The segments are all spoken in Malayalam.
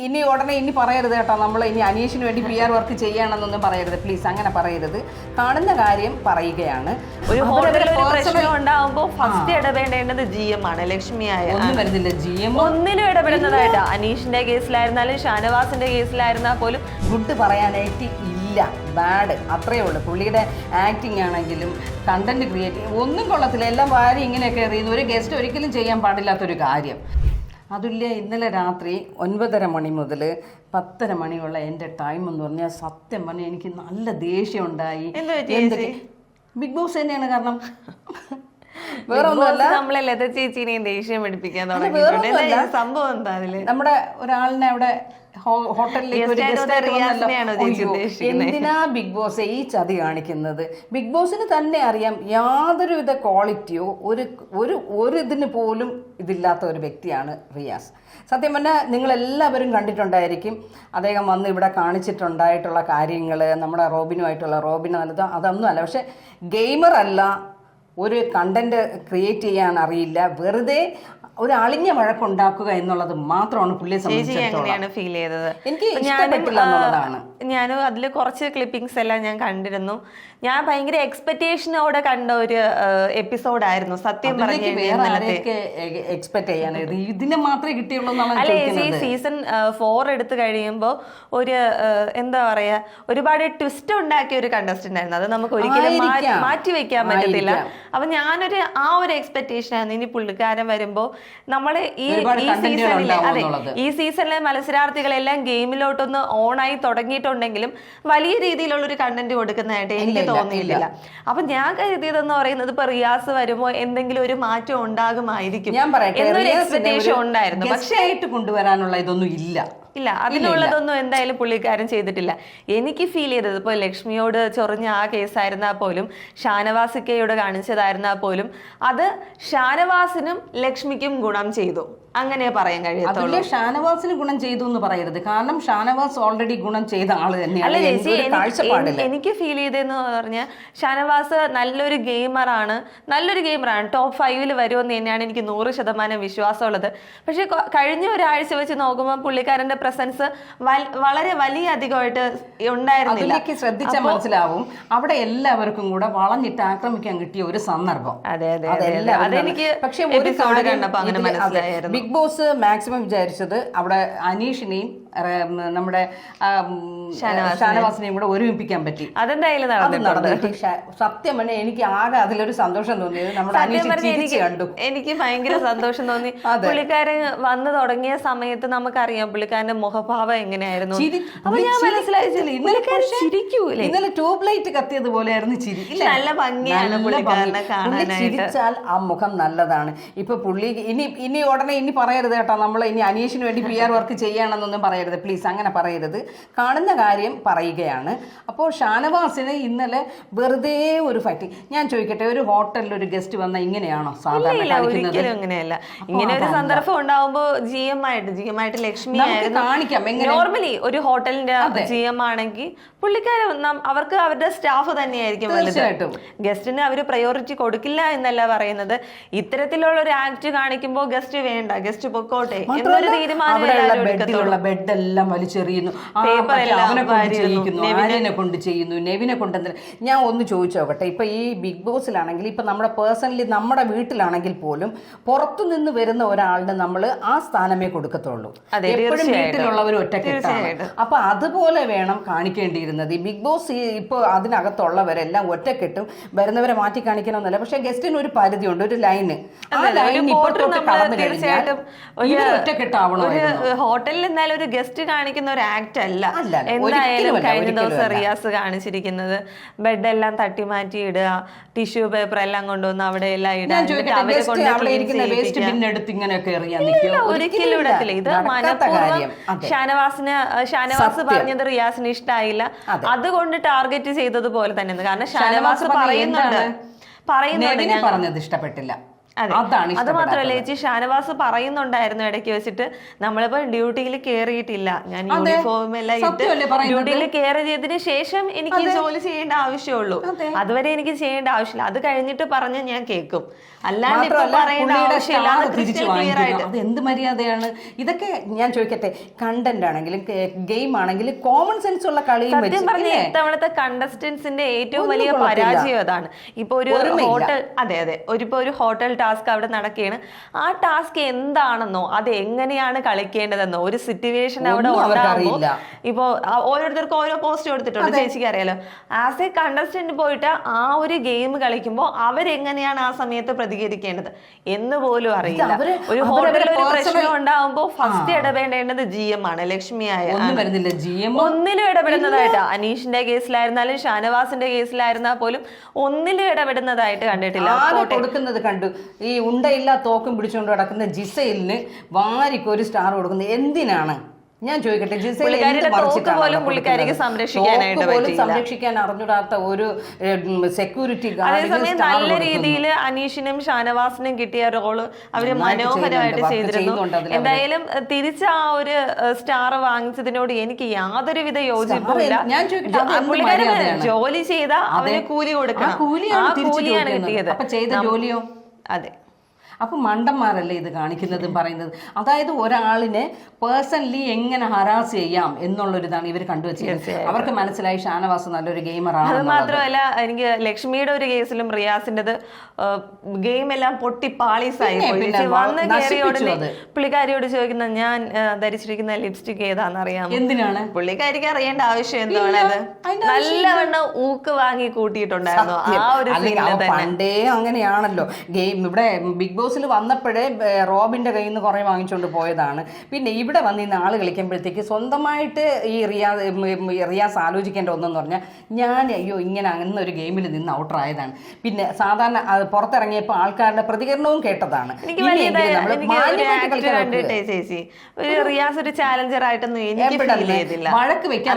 ഇനി ഉടനെ ഇനി പറയരുത് കേട്ടോ, നമ്മൾ ഇനി അനീഷിന് വേണ്ടി PR വർക്ക് ചെയ്യണമെന്നൊന്നും പറയരുത് പ്ലീസ്, അങ്ങനെ പറയരുത്. കാണുന്ന കാര്യം പറയുകയാണ്. ഒരു പ്രശ്നം ഉണ്ടാകുമ്പോൾ ഫസ്റ്റ് ഇടപെടേണ്ടത് GM ആണ്, ലക്ഷ്മിയായ. ഒന്നും വരുന്നില്ല, GM ഒന്നിലും ഇടപെടുന്നതായിട്ട്. അനീഷിന്റെ കേസിലായിരുന്നാലും ഷാനവാസിന്റെ കേസിലായിരുന്നാൽ പോലും ഗുഡ് പറയാനായിട്ട് ഇല്ല, ബാഡ് അത്രയേ ഉള്ളൂ. പുള്ളിയുടെ ആക്ടിങ് ആണെങ്കിലും കണ്ടന്റ് ക്രിയേറ്റ് ഒന്നും കൊള്ളത്തില്ല, എല്ലാം വാരി ഇങ്ങനെയൊക്കെ എറിയുന്നു. ഒരു ഗസ്റ്റ് ഒരിക്കലും ചെയ്യാൻ പാടില്ലാത്തൊരു കാര്യം. അതുല്യ ഇന്നലെ രാത്രി 9:30 മണി മുതൽ 10:30 മണിയുള്ള എൻ്റെ ടൈം എന്ന് പറഞ്ഞാൽ സത്യം പറഞ്ഞാൽ എനിക്ക് നല്ല ദേഷ്യം ഉണ്ടായി. ബിഗ് ബോസ് തന്നെയാണ് കാരണം. വേറെ ഒന്നുമല്ല, നമ്മളെ ലത ചേച്ചീനെയും ദേഷ്യം പഠിപ്പിക്കാൻ തുടങ്ങിയിട്ടുണ്ട്. സംഭവം എന്താ അതില്? നമ്മുടെ ഒരാളിനെ അവിടെ ഹോട്ടലിലേക്ക് ഒരു എന്തിനാ ബിഗ് ബോസ് ഈ ചതി കാണിക്കുന്നത്? ബിഗ് ബോസിന് തന്നെ അറിയാം യാതൊരുവിധ ക്വാളിറ്റിയോ ഒരു ഇതിന് പോലും ഇതില്ലാത്ത ഒരു വ്യക്തിയാണ് റിയാസ്. സത്യം പറഞ്ഞാൽ നിങ്ങളെല്ലാവരും കണ്ടിട്ടുണ്ടായിരിക്കും, അദ്ദേഹം വന്ന് ഇവിടെ കാണിച്ചിട്ടുണ്ടായിട്ടുള്ള കാര്യങ്ങൾ. നമ്മുടെ റോബിന് നല്ലത് അതൊന്നും അല്ല, പക്ഷെ ഗെയിമർ അല്ല, ഒരു കണ്ടന്റ് ക്രിയേറ്റ് ചെയ്യാൻ അറിയില്ല, വെറുതെ ഒരു അളിഞ്ഞ വഴക്കുണ്ടാക്കുക എന്നുള്ളത് മാത്രമാണ് പുള്ളിയെ സംബന്ധിച്ചിടത്തോളം ഫീൽ ചെയ്തത്. എനിക്ക് ഇഷ്ടപ്പെട്ടില്ല എന്നുള്ളതാണ്. ഞാനും അതിൽ കുറച്ച് ക്ലിപ്പിംഗ്സ് എല്ലാം ഞാൻ കണ്ടിരുന്നു. ഞാൻ ഭയങ്കര എക്സ്പെക്ടേഷനോടെ കണ്ട ഒരു എപ്പിസോഡായിരുന്നു സത്യം പറഞ്ഞു. എക്സ്പെക്ട് ചെയ്യാനായത് ഇതിനെ മാത്രമേ കിട്ടിയുള്ളൂ. അല്ലെ, ഈ സീസൺ 4 എടുത്തു കഴിയുമ്പോൾ ഒരു എന്താ പറയാ, ഒരുപാട് ട്വിസ്റ്റ് ഉണ്ടാക്കിയ ഒരു കണ്ടസ്റ്റന്റ് ആയിരുന്നു. അത് നമുക്ക് ഒരിക്കലും മാറ്റി വെക്കാൻ പറ്റത്തില്ല. അപ്പൊ ഞാനൊരു ഒരു എക്സ്പെക്ടേഷൻ ആയിരുന്നു ഇനി പുള്ളിക്കാരൻ വരുമ്പോ നമ്മള് ഈ സീസണിലെ മത്സരാർത്ഥികളെല്ലാം ഗെയിമിലോട്ടൊന്ന് ഓണായി തുടങ്ങിയിട്ടുണ്ടെങ്കിലും വലിയ രീതിയിലുള്ള ഒരു കണ്ടന്റ് കൊടുക്കുന്നതായിട്ട് എനിക്ക് തോന്നിയില്ല. അപ്പൊ ഞാൻ കരുതിയതെന്ന് പറയുന്നത് ഇപ്പൊ റിയാസ് വരുമ്പോ എന്തെങ്കിലും ഒരു മാറ്റം ഉണ്ടാകുമായിരിക്കും എന്നൊരു എക്സ്പെക്ടേഷൻ ഉണ്ടായിരുന്നു. പക്ഷേ കൊണ്ടുവരാനുള്ള ഇതൊന്നും ഇല്ല, അതിനുള്ളതൊന്നും എന്തായാലും പുള്ളിക്കാരൻ ചെയ്തിട്ടില്ല. എനിക്ക് ഫീൽ ചെയ്തത് ഇപ്പൊ ലക്ഷ്മിയോട് ചൊറിഞ്ഞ ആ കേസായിരുന്നാൽ പോലും, ഷാനവാസിക്കയോട് കാണിച്ചതായിരുന്നാൽ പോലും, അത് ഷാനവാസിനും ലക്ഷ്മിക്കും ഗുണം ചെയ്തു, അങ്ങനെ പറയാൻ കഴിയത്തുള്ളൂ. ഷാനവാസിന് ഗുണം ചെയ്തു എന്ന് പറയരുത്, കാരണം ഷാനവാസ് ഓൾറെഡി ഗുണം ചെയ്ത ആള് തന്നെയാണ്. എനിക്ക് ഫീൽ ചെയ്തെന്ന് പറഞ്ഞാൽ ഷാനവാസ് നല്ലൊരു ഗെയിമറാണ്, ടോപ്പ് 5 വരുമെന്ന് തന്നെയാണ് എനിക്ക് 100% വിശ്വാസമുള്ളത്. പക്ഷെ കഴിഞ്ഞ ഒരാഴ്ച വെച്ച് നോക്കുമ്പോൾ പുള്ളിക്കാരന്റെ പ്രസൻസ് വളരെ വലിയ അധികമായിട്ട് ഉണ്ടായിരുന്നില്ല. ശ്രദ്ധിച്ചാൽ മനസ്സിലാവും, അവിടെ എല്ലാവർക്കും കൂടെ വളഞ്ഞിട്ട് ആക്രമിക്കാൻ കിട്ടിയ ഒരു സന്ദർഭം. അതെനിക്ക് പക്ഷെ ബിഗ് ബോസ് മാക്സിമം വിചാരിച്ചത് അവിടെ അനീഷിനെയും നമ്മുടെ ഷാനവാസിനെയും കൂടെ ഒരുമിപ്പിക്കാൻ പറ്റി. അതെന്തായാലും നടന്നു. സത്യം പറഞ്ഞാൽ എനിക്ക് ആകെ അതിലൊരു സന്തോഷം തോന്നിയത് നമ്മുടെ അനീഷ് കണ്ടു. എനിക്ക് ഭയങ്കര സന്തോഷം തോന്നി. പുള്ളിക്കാരൻ വന്നു തുടങ്ങിയ സമയത്ത് നമുക്കറിയാം പുള്ളിക്കാരന്റെ മുഖഭാവം എങ്ങനെയായിരുന്നു. അപ്പൊ ഞാൻ മനസ്സിലായില്ലേ ഇന്നലെ ട്യൂബ് ലൈറ്റ് കത്തിയത് പോലെയായിരുന്നു ചിരി. നല്ല ഭംഗിയാണ് പുള്ളിക്കാരനെ കാണാനായിട്ട്. ചിരിച്ചാൽ ആ മുഖം നല്ലതാണ്. ഇപ്പൊ പുള്ളി ഇനി ഉടനെ ഇനി പറയരുത് കേട്ടോ, നമ്മൾ ഇനി അനീഷിന് വേണ്ടി PR വർക്ക് ചെയ്യണമെന്നൊന്നും പറയരുത് പ്ലീസ്, അങ്ങനെ പറയരുത്. കാണുന്ന കാര്യം പറയുകയാണ്. അപ്പോൾ ഷാനവാസിന് ഇന്നലെ വെറുതെ ഒരു ഫൈറ്റ്. ഞാൻ ചോദിക്കട്ടെ, ഒരു ഹോട്ടലിൽ ഒരു ഗസ്റ്റ് വന്നാൽ ഇങ്ങനെയാണോ സാധാരണ? ഒരിക്കലും അങ്ങനെയല്ല. ഇങ്ങനെ ഒരു സന്ദർഭം ഉണ്ടാവുമ്പോൾ GM ആയിട്ട് ലക്ഷ്മി കാണിക്കാം. നോർമലി ഒരു ഹോട്ടലിന്റെ GM ആണെങ്കിൽ പുള്ളിക്കാരൻ അവർക്ക് അവരുടെ സ്റ്റാഫ് തന്നെയായിരിക്കും വലുത്. ഗസ്റ്റിന് അവര് പ്രയോറിറ്റി കൊടുക്കില്ല എന്നല്ല പറയുന്നത്. ഇത്തരത്തിലുള്ള ഒരു ആക്ട് കാണിക്കുമ്പോൾ ഗസ്റ്റ് വേണ്ട, ഗസ്റ്റ് പൊക്കോട്ടെ എന്നൊരു തീരുമാനം ബെഡെല്ലാം വലിച്ചെറിയുന്നു, ആര്യനെ കൊണ്ട് ചെയ്യുന്നു, നെവിനെ കൊണ്ട്. ഞാൻ ഒന്ന് ചോദിച്ചു നോക്കട്ടെ, ഇപ്പൊ ഈ ബിഗ് ബോസിലാണെങ്കിൽ, ഇപ്പൊ നമ്മുടെ പേഴ്സണലി നമ്മുടെ വീട്ടിലാണെങ്കിൽ പോലും പുറത്തു നിന്ന് വരുന്ന ഒരാളിന് നമ്മൾ ആ സ്ഥാനമേ കൊടുക്കത്തുള്ളൂ. എപ്പോഴും വീട്ടിലുള്ളവർ ഒറ്റക്കെട്ടാണ്. അപ്പൊ അതുപോലെ വേണം കാണിക്കേണ്ടിയിരുന്നത്. ഈ ബിഗ് ബോസ് ഇപ്പൊ അതിനകത്തുള്ളവരെല്ലാം ഒറ്റക്കെട്ടും വരുന്നവരെ മാറ്റി കാണിക്കണമെന്നല്ല, പക്ഷെ ഗസ്റ്റിന് ഒരു പരിധിയുണ്ട്, ഒരു ലൈന്. ആ ലൈൻ ഇപ്പൊ കടന്നു കഴിഞ്ഞാൽ ഒറ്റക്കെട്ടാവണോ? ഹോട്ടലിൽ എന്നാലും ഒരു ഗസ്റ്റ് കാണിക്കുന്ന ഒരു ആക്ട് അല്ല എന്തായാലും. കഴിഞ്ഞ ദിവസം റിയാസ് കാണിച്ചിരിക്കുന്നത് ബെഡെല്ലാം തട്ടി മാറ്റി ഇടുക, ടിഷ്യൂ പേപ്പർ എല്ലാം കൊണ്ടുവന്ന് അവിടെ എല്ലാം ഇടുക, ഒരിക്കലും ഇടത്തില്ല. ഇത് മനഃപൂർവ്വം ഷാനവാസ് പറഞ്ഞത് റിയാസിന് ഇഷ്ടായില്ല, അതുകൊണ്ട് ടാർഗറ്റ് ചെയ്തതുപോലെ തന്നെ. കാരണം ഷാനവാസ് പറയുന്നത് ഇഷ്ടപ്പെട്ടില്ല. അതാണ് അത് മാത്രമല്ല ചേച്ചി, ഷാനവാസ് പറയുന്നുണ്ടായിരുന്നു ഇടയ്ക്ക് വെച്ചിട്ട്, നമ്മളിപ്പോ ഡ്യൂട്ടിയിൽ കയറിയിട്ടില്ല, ഞാൻ യൂണിഫോം എല്ലാം ഇട്ട് ഡ്യൂട്ടിയിൽ കയറി ചെയ്തതിന് ശേഷം എനിക്ക് ജോലി ചെയ്യേണ്ട ആവശ്യമുള്ളൂ, അതുവരെ എനിക്ക് ചെയ്യേണ്ട ആവശ്യമില്ല, അത് കഴിഞ്ഞിട്ട് പറഞ്ഞ് ഞാൻ കേൾക്കും, അല്ലാണ്ട് ഇപ്പൊ പറയേണ്ട ആവശ്യമില്ല. അത് എന്ത് മര്യാദയാണ് ഇതൊക്കെ? ഞാൻ ചോദിക്കട്ടെ, കണ്ടന്റ് ആണെങ്കിലും ഗെയിം ആണെങ്കിലും കോമൺ സെൻസ് ഉള്ള കളിയും സത്യം പറഞ്ഞ ഇത്തവണത്തെ കണ്ടസ്റ്റൻസിന്റെ ഏറ്റവും വലിയ പരാജയം അതാണ്. ഇപ്പൊ ഒരു ഹോട്ടൽ, അതെ ഒരു ഹോട്ടൽ ടാസ്ക് അവിടെ നടക്കുകയാണ്, ആ ടാസ്ക് എന്താണെന്നോ അത് എങ്ങനെയാണ് കളിക്കേണ്ടതെന്നോ ഒരു സിറ്റുവേഷൻ അവിടെ ഉണ്ടാകുമ്പോൾ, ഇപ്പോ ഓരോരുത്തർക്കും ഓരോ പോസ്റ്റ് കൊടുത്തിട്ടുണ്ട്, ചേച്ചിക്ക് അറിയാലോ, ആസ് എ കണ്ടസ്റ്റന്റ് പോയിട്ട് ആ ഒരു ഗെയിം കളിക്കുമ്പോൾ അവരെങ്ങനെയാണ് ആ സമയത്ത് പ്രതികരിക്കേണ്ടത് എന്ന് പോലും അറിയില്ല. ഒരു ഹോട്ടലിൽ ഒരു പ്രശ്നം ഉണ്ടാകുമ്പോൾ ഫസ്റ്റ് ഇടപെടേണ്ടത് GM ആണ്, ലക്ഷ്മിയായ ഒന്നിലും ഇടപെടുന്നതായിട്ട്, അനീഷിന്റെ കേസിലായിരുന്നാലും ഷാനവാസിന്റെ കേസിലായിരുന്നാൽ പോലും ഒന്നിലും ഇടപെടുന്നതായിട്ട് കണ്ടിട്ടില്ല. കൊടുക്കുന്നത് കണ്ടു, ഈ ഉണ്ടയില്ല തോക്കും പിടിച്ചുകൊണ്ട് കിടക്കുന്ന ജിസൈലിന് വാരിക്കൊരു സ്റ്റാർ കൊടുക്കുന്നത് എന്തിനാണ്? ഞാൻ ചോദിക്കട്ടെ, സംരക്ഷിക്കാൻ അറിഞ്ഞൂടാത്ത ഒരു സെക്യൂരിറ്റി അതേസമയം നല്ല രീതിയിൽ അനീഷിനും ഷാനവാസിനും കിട്ടിയ റോള് അവര് മനോഹരമായിട്ട് ചെയ്തിരുന്നു. എന്തായാലും തിരിച്ച ആ ഒരു സ്റ്റാർ വാങ്ങിച്ചതിനോട് എനിക്ക് യാതൊരുവിധ യോജിപ്പുമില്ല. പുള്ളിക്കാരൻ ജോലി ചെയ്ത അവന് കൂലി കൊടുക്കണം, ആ കൂലിയാണ് കിട്ടിയത്. അതെ, അപ്പൊ മണ്ടന്മാരല്ലേ ഇത് കാണിക്കുന്നതും പറയുന്നത്? അതായത് ഒരാളിനെ പേഴ്സണലി എങ്ങനെ ഹറാസ് ചെയ്യാം എന്നുള്ളൊരിതാണ് ഇവർ കണ്ടുവച്ചത്. അവർക്ക് മനസ്സിലായി ഷാനവാസ് നല്ലൊരു ഗെയിമറാണ്. അത് മാത്രമല്ല, എനിക്ക് ലക്ഷ്മിയുടെ ഒരു കേസിലും റിയാസിൻ്റെത് ഗെയിം എല്ലാം പൊട്ടി പാളീസായി പോയി. വന്ന് കയറിയ ഉടനെ പുള്ളിക്കാരിയോട് ചോദിക്കുന്ന, ഞാൻ ധരിച്ചിരിക്കുന്ന ലിപ്സ്റ്റിക് ഏതാന്ന് അറിയാം. എന്തിനാണ്? പുള്ളിക്കാരിക്ക് അറിയേണ്ട ആവശ്യം എന്താണ്? അത് നല്ലവണ്ണം ഊക്ക് വാങ്ങി കൂട്ടിയിട്ടുണ്ടായിരുന്നു ആ ഒരു സീനിൽ. പണ്ടേ അങ്ങനെയാണല്ലോ ഗെയിം. ഇവിടെ ബിഗ് ബോസിൽ വന്നപ്പോഴേ റോബിന്റെ കയ്യിൽ നിന്ന് കുറെ വാങ്ങിച്ചുകൊണ്ട് പോയതാണ്. പിന്നെ ഇവിടെ വന്ന് ഇന്ന് ആള് കളിക്കുമ്പോഴത്തേക്ക് സ്വന്തമായിട്ട് ഈ റിയാസ് ആലോചിക്കേണ്ട ഒന്നെന്ന് പറഞ്ഞാൽ, ഞാൻ ഇങ്ങനെ അങ്ങനെ ഒരു ഗെയിമിൽ നിന്ന് ഔട്ടറായതാണ്. പിന്നെ സാധാരണ പുറത്തിറങ്ങിയപ്പോൾ ആൾക്കാരുടെ പ്രതികരണവും കേട്ടതാണ്. റിയാസ് ഒരു ചാലഞ്ചർ ആയിട്ടൊന്നും വഴക്ക് വെക്കാൻ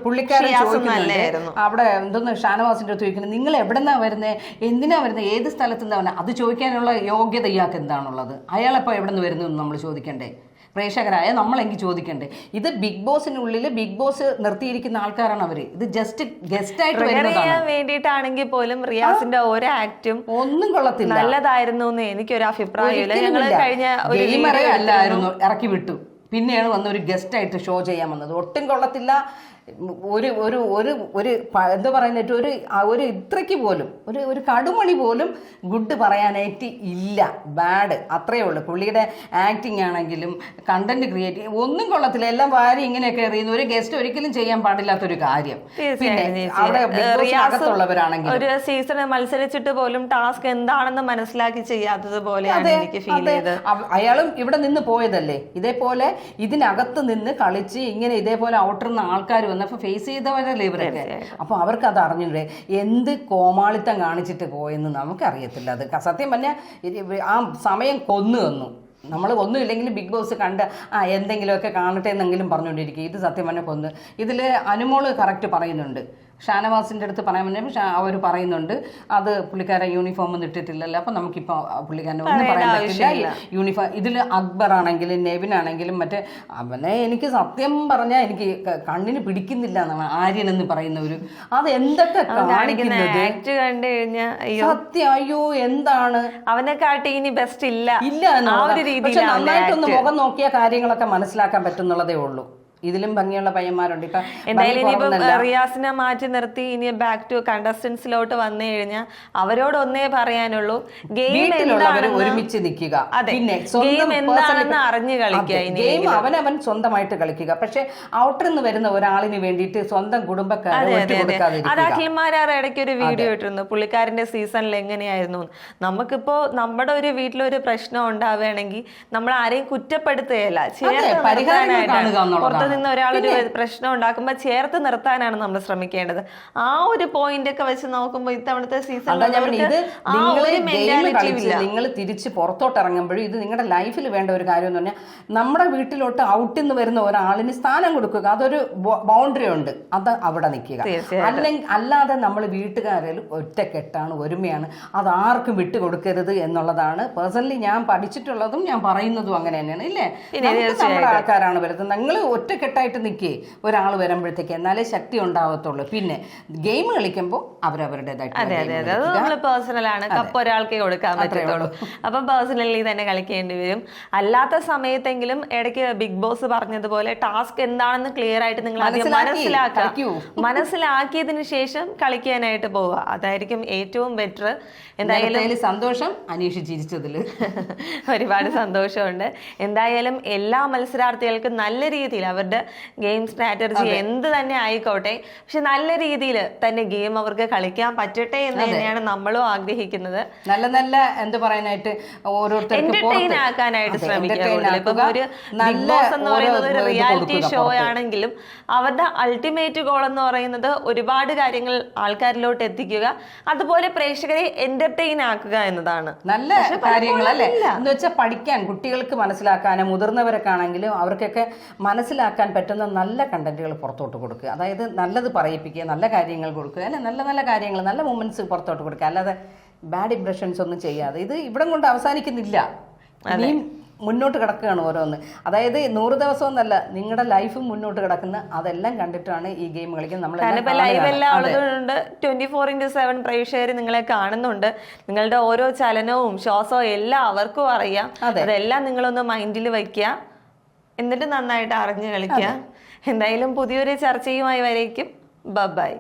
പുള്ളിക്കാരൻ ചോദിക്കുന്നുണ്ട് അവിടെ എന്തോന്ന് ഷാനവാസിന്റെ അടുത്ത് ചോദിക്കുന്നത്, നിങ്ങൾ എവിടെന്നാ വരുന്നത്, എന്തിനാ വരുന്നത്, ഏത് സ്ഥലത്ത് നിന്നാ വരുന്നത്? അത് ചോദിക്കാനുള്ള യോഗ്യത ഇയാൾക്ക് എന്താണുള്ളത്? അയാളെപ്പോൾ എവിടെ നിന്ന് വരുന്നു എന്ന് നമ്മൾ ചോദിക്കണ്ടേ? പ്രേക്ഷകരായ നമ്മളെങ്കിൽ ചോദിക്കണ്ടേ? ഇത് ബിഗ് ബോസിനുള്ളിൽ ബിഗ് ബോസ് നിർത്തിയിരിക്കുന്ന ആൾക്കാരാണ് അവര്. ഇത് ജസ്റ്റ് ഗസ്റ്റ് ആയിട്ട് വേണ്ടിയിട്ടാണെങ്കിൽ പോലും റിയാസിന്റെ ഓരോ ആക്റ്റും ഒന്നും കൊള്ളത്തില്ല, നല്ലതായിരുന്നു എന്ന് എനിക്കൊരു അഭിപ്രായമില്ല. ഞങ്ങൾ കഴിഞ്ഞ അല്ലായിരുന്നു, ഇറക്കി വിട്ടു. പിന്നെയാണ് വന്ന് ഒരു ഗസ്റ്റ് ആയിട്ട് ഷോ ചെയ്യാൻ വന്നത്. ഒട്ടും കൊള്ളത്തില്ല. ഒരു ഒരു ഒരു ഒരു എന്താ പറയുന്നത്, ഒരു ഇത്രയ്ക്ക് പോലും ഒരു കടുമണി പോലും ഗുഡ് പറയാനായിട്ട് ഇല്ല. ബാഡ്, അത്രയേ ഉള്ളൂ. പുള്ളിയുടെ ആക്ടിങ് ആണെങ്കിലും കണ്ടന്റ് ക്രിയേറ്റ് ഒന്നും കൊള്ളത്തില്ല. എല്ലാം വാരി ഇങ്ങനെയൊക്കെ എറിയുന്നു. ഒരു ഗസ്റ്റ് ഒരിക്കലും ചെയ്യാൻ പാടില്ലാത്തൊരു കാര്യം. പിന്നെ അവിടെ അകത്തുള്ളവരാണെങ്കിൽ ഒരു സീസൺ മത്സരിച്ചിട്ട് പോലും ടാസ്ക് എന്താണെന്ന് മനസ്സിലാക്കി ചെയ്യാത്തത് പോലെയാണ് എനിക്ക് ഫീൽ ചെയ്തത്. അയാളും ഇവിടെ നിന്ന് പോയതല്ലേ, ഇതേപോലെ ഇതിനകത്ത് നിന്ന് കളിച്ച് ഇങ്ങനെ ഇതേപോലെ ഔട്ടർന്ന ആൾക്കാർ വന്നപ്പോൾ ഫേസ് ചെയ്തവരല്ലേ ഇവരൊക്കെ. അപ്പോൾ അവർക്ക് അത് അറിഞ്ഞില്ലേ എന്ത് കോമാളിത്തം കാണിച്ചിട്ട് പോയെന്ന് നമുക്കറിയത്തില്ല. അത് സത്യം പറഞ്ഞാൽ ആ സമയം കൊന്നു തന്നു. നമ്മൾ ഒന്നുമില്ലെങ്കിലും ബിഗ് ബോസ് കണ്ട് എന്തെങ്കിലുമൊക്കെ കാണട്ടെ എന്നെങ്കിലും പറഞ്ഞുകൊണ്ടിരിക്കും. ഇത് സത്യം പറഞ്ഞാൽ കൊന്ന്. ഇതിൽ അനുമോള് കറക്റ്റ് പറയുന്നുണ്ട്. ഷാനവാസിൻ്റെ അടുത്ത് പറയാൻ പറ്റും, അവർ പറയുന്നുണ്ട് അത് പുള്ളിക്കാരെ യൂണിഫോം ഒന്നും ഇട്ടിട്ടില്ലല്ലോ, അപ്പം നമുക്കിപ്പോൾ പുള്ളിക്കാരനെ ഒന്നും പറയാൻ പറ്റില്ല. യൂണിഫോം ഇതിൽ അക്ബർ ആണെങ്കിലും നെവിൻ ആണെങ്കിലും മറ്റേ അവനെ എനിക്ക് സത്യം പറഞ്ഞാൽ എനിക്ക് കണ്ണിന് പിടിക്കുന്നില്ല എന്നാണ് ആര്യൻ എന്ന് പറയുന്നവര്. അത് എന്തൊക്കെ കാണിക്കുന്നത് സത്യം. അയ്യോ എന്താണ് അവനെ കാട്ടി ഇനി ബെസ്റ്റ് ഇല്ല പക്ഷെ നന്നായിട്ടൊന്ന് മുഖം നോക്കിയ കാര്യങ്ങളൊക്കെ മനസ്സിലാക്കാൻ പറ്റുന്നുള്ളതേ ഉള്ളൂ. ഇതിലും ഭംഗിയുള്ള പയ്യന്മാരുണ്ട്. ഇപ്പൊ എന്തായാലും ഇനിയിപ്പം റിയാസിനെ മാറ്റി നിർത്തി ഇനി ബാക്ക് ടു കണ്ടസ്റ്റൻസിലോട്ട് വന്നു കഴിഞ്ഞാൽ അവരോട് ഒന്നേ പറയാനുള്ളൂ, ഗെയിം ഒരുമിച്ച് നിൽക്കുക. പിന്നെ ഗെയിം എന്താണെന്ന് അറിഞ്ഞു കളിക്കുക. ഗെയിം അവനവൻ സ്വന്തമായിട്ട് കളിക്കുക. പക്ഷെ ഔട്ടറിൽ നിന്ന് വരുന്ന ഒരാളിന് വേണ്ടിയിട്ട് സ്വന്തം കുടുംബക്കാരെ അത് അഖിൽമാരാർ ഇടയ്ക്ക് ഒരു വീഡിയോ ഇട്ടിരുന്നു, പുള്ളിക്കാരന്റെ സീസണിൽ എങ്ങനെയായിരുന്നു. നമുക്കിപ്പോ നമ്മുടെ ഒരു വീട്ടിലൊരു പ്രശ്നം ഉണ്ടാവുകയാണെങ്കിൽ നമ്മൾ ആരെയും കുറ്റപ്പെടുത്തുകയല്ല, ചേർത്ത് നിന്ന് ഒരാളൊരു പ്രശ്നം ഉണ്ടാക്കുമ്പോൾ ചേർത്ത് നിർത്താനാണ് നമ്മൾ ശ്രമിക്കേണ്ടത്. ആ ഒരു പോയിന്റ് ഒക്കെ വെച്ച് നോക്കുമ്പോൾ ഇത്തവണത്തെ സീസണിൽ നിങ്ങൾ തിരിച്ച് പുറത്തോട്ട് ഇറങ്ങുമ്പോഴും ഇത് നിങ്ങളുടെ ലൈഫിൽ വേണ്ട ഒരു കാര്യം എന്ന് പറഞ്ഞാൽ നമ്മുടെ വീട്ടിലോട്ട് ഔട്ടിൽ നിന്ന് വരുന്ന ഒരാളിന് സ്ഥാനം കൊടുക്കുക. അതൊരു ബൗണ്ടറി ഉണ്ട്, അത് അവിടെ നിൽക്കുക. അല്ലാതെ നമ്മൾ വീട്ടുകാരിൽ ഒറ്റക്കെട്ടാണ്, ഒരുമയാണ്, അത് ആർക്കും വിട്ടുകൊടുക്കരുത് എന്നുള്ളതാണ് പേഴ്സണലി ഞാൻ പഠിച്ചിട്ടുള്ളതും ഞാൻ പറയുന്നതും അങ്ങനെ തന്നെയാണ്. ഇല്ലേ, നമ്മുടെ ആൾക്കാരാണ് വരുന്നത്. നിങ്ങൾ ഒറ്റക്കെട്ടായിട്ട് നിൽക്കേ ഒരാൾ വരുമ്പോഴത്തേക്ക്, എന്നാലേ ശക്തി ഉണ്ടാവത്തുള്ളൂ. പിന്നെ ഗെയിം കളിക്കുമ്പോൾ അവരവരുടേതായിട്ട് നമ്മൾ പേഴ്സണലാണ്, കപ്പ് ഒരാൾക്കേ കൊടുക്കാൻ പറ്റത്തുള്ളൂ. അപ്പം പേഴ്സണലി തന്നെ കളിക്കേണ്ടി വരും. അല്ലാത്ത സമയത്തെങ്കിലും ഇടയ്ക്ക് ബിഗ് ബോസ് പറഞ്ഞതുപോലെ ടാസ്ക് എന്താണെന്ന് ക്ലിയർ ആയിട്ട് നിങ്ങൾ ആദ്യം മനസ്സിലാക്കിയതിനു ശേഷം കളിക്കാനായിട്ട് പോവുക. അതായിരിക്കും ഏറ്റവും ബെറ്റർ. എന്തായാലും സന്തോഷം അനീഷ് ചിരിച്ചതിൽ. ഒരുപാട് സന്തോഷമുണ്ട്. എന്തായാലും എല്ലാ മത്സരാർത്ഥികൾക്കും നല്ല രീതിയിൽ അവരുടെ ഗെയിം സ്ട്രാറ്റജി എന്ത് തന്നെ ആയിക്കോട്ടെ, പക്ഷെ നല്ല രീതിയിൽ തന്നെ ഗെയിം അവർക്ക് കളിക്കാൻ പറ്റട്ടെ എന്ന് തന്നെയാണ് നമ്മളും ആഗ്രഹിക്കുന്നത്. നല്ല നല്ല എന്ത് പറയാനായിട്ട് എന്റർടൈൻ ആക്കാനായിട്ട് ശ്രമിക്കുക. ഇപ്പം ഒരു ബിഗ് ബോസ് എന്ന് പറയുന്നത് ഒരു റിയാലിറ്റി ഷോ ആണെങ്കിലും അവരുടെ അൾട്ടിമേറ്റ് ഗോൾ എന്ന് പറയുന്നത് ഒരുപാട് കാര്യങ്ങൾ ആൾക്കാരിലോട്ട് എത്തിക്കുക, അതുപോലെ പ്രേക്ഷകരെ എന്റർടൈൻ ആക്കുക എന്നതാണ്. നല്ല കാര്യങ്ങളല്ലേ എന്ന് വെച്ചാൽ പഠിക്കാൻ, കുട്ടികൾക്ക് മനസ്സിലാക്കാനും മുതിർന്നവരൊക്കെ ആണെങ്കിലും അവർക്കൊക്കെ മനസ്സിലാക്കാൻ പറ്റുന്ന നല്ല കണ്ടന്റുകൾ പുറത്തോട്ട് കൊടുക്കുക. അതായത് നല്ലത് പറയിപ്പിക്കുക, നല്ല കാര്യങ്ങൾ കൊടുക്കുക, അല്ലെ നല്ല നല്ല കാര്യങ്ങൾ, നല്ല മൂമെന്റ്സ് പുറത്തോട്ട് കൊടുക്കുക. അല്ലാതെ ബാഡ് ഇംപ്രഷൻസ് ഒന്നും ചെയ്യാതെ. ഇത് ഇവിടം കൊണ്ട് അവസാനിക്കുന്നില്ല, ഇനിയും മുന്നോട്ട് കിടക്കുകയാണ് ഓരോന്ന്. അതായത് 100 ദിവസം എന്നല്ല, നിങ്ങളുടെ ലൈഫും മുന്നോട്ട് കിടക്കുന്ന അതെല്ലാം കണ്ടിട്ടാണ് ഈ ഗെയിം കളിക്കുന്നത്. നമ്മൾ ലൈവ് എല്ലാം ഉള്ളതുകൊണ്ട് 24/7 പ്രേക്ഷകർ നിങ്ങളെ കാണുന്നുണ്ട്. നിങ്ങളുടെ ഓരോ ചലനവും ശ്വാസവും എല്ലാം അവർക്കും അറിയാം. അതെല്ലാം നിങ്ങളൊന്ന് മൈൻഡിൽ വയ്ക്കുക, എന്നിട്ട് നന്നായിട്ട് അറിഞ്ഞു കളിക്കുക. എന്തായാലും പുതിയൊരു ചർച്ചയുമായി വരേക്കും ബൈ.